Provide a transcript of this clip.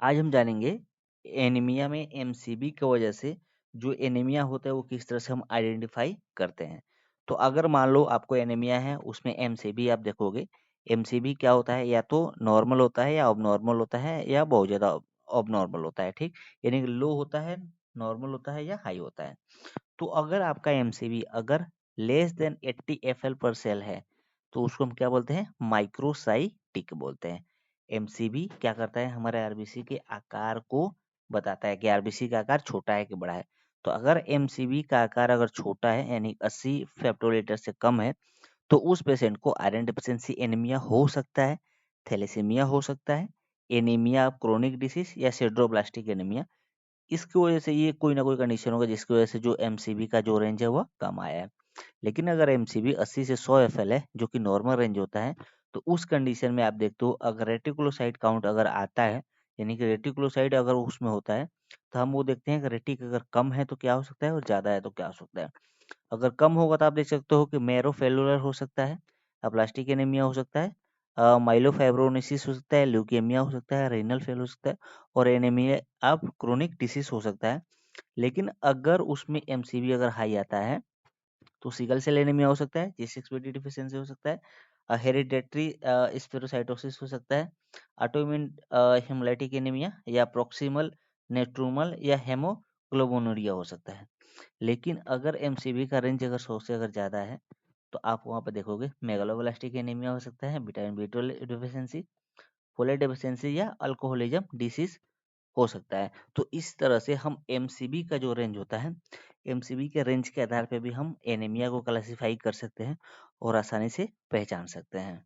आज हम जानेंगे एनीमिया में एमसीबी की वजह से जो एनीमिया होता है वो किस तरह से हम आइडेंटिफाई करते हैं। तो अगर मान लो आपको एनीमिया है उसमें एमसीबी आप देखोगे, एमसीबी क्या होता है या तो नॉर्मल होता है या अबनॉर्मल होता है या बहुत ज़्यादा अबनॉर्मल होता है, ठीक? यानी कि लो होता है, नॉर्मल होता है या हाई होता है। तो अगर आपका एमसीबी अगर लेस देन 80 एफएल पर सेल है तो उसको हम क्या बोलते हैं? माइक्रोसाइटिक बोलते हैं। एमसीबी क्या करता है? हमारे आरबीसी के आकार को बताता है कि आरबीसी का आकार छोटा है कि बड़ा है। तो अगर एमसीबी का आकार अगर छोटा है यानी 80 फेप्टोलीटर से कम है तो उस पेशेंट को आयरन डिफिशियंसी एनीमिया हो सकता है, थैलेसीमिया हो सकता है, एनीमिया क्रोनिक डिसीज या सिड्रोब्लास्टिक एनीमिया। इसकी वजह से ये कोई ना कोई कंडीशन होगा जिसकी वजह से जो एमसीबी का जो रेंज है वह कम आया है। लेकिन अगर एमसीबी 80 से 100 एफएल है जो कि नॉर्मल रेंज होता है, तो उस कंडीशन में आप देखते हो अगर रेटिकुलोसाइट काउंट अगर आता है, यानी कि रेटिकुलोसाइट अगर उसमें होता है, तो हम वो देखते हैं कि रेटिक अगर कम है तो क्या हो सकता है और ज़्यादा है तो क्या हो सकता है। अगर कम होगा तो आप देख सकते हो कि मैरोफेलुलर हो सकता है, अप्लास्टिक एनीमिया हो सकता है, माइलोफाइब्रोनेसिस हो सकता है, ल्यूकेमिया हो सकता है, रीनल फेल हो सकता है और एनीमिया अब क्रोनिक डिसीज हो सकता है। लेकिन अगर उसमें एमसीबी अगर हाई आता है तो सिकल सेल एनीमिया हो सकता है, G6PD डिफिशियंसी हो सकता है, हेरिडेटरी स्पेरोसाइटोसिस हो सकता है, ऑटोइम्यून हेमोलाइटिक एनीमिया या प्रॉक्सिमल नेट्रुमल या हेमोग्लोबिनुरिया हो सकता है। लेकिन अगर एमसीबी का रेंज अगर 100 से अगर ज़्यादा है तो आप वहाँ पे देखोगे मेगालोब्लास्टिक एनीमिया हो सकता है, vitamin B12 deficiency, folate deficiency या अल्कोहलिज्म डिसीज हो सकता है। तो इस तरह से हम एमसीबी का जो रेंज होता है, एमसीबी के रेंज के आधार पे भी हम एनीमिया को क्लासिफाई कर सकते हैं और आसानी से पहचान सकते हैं।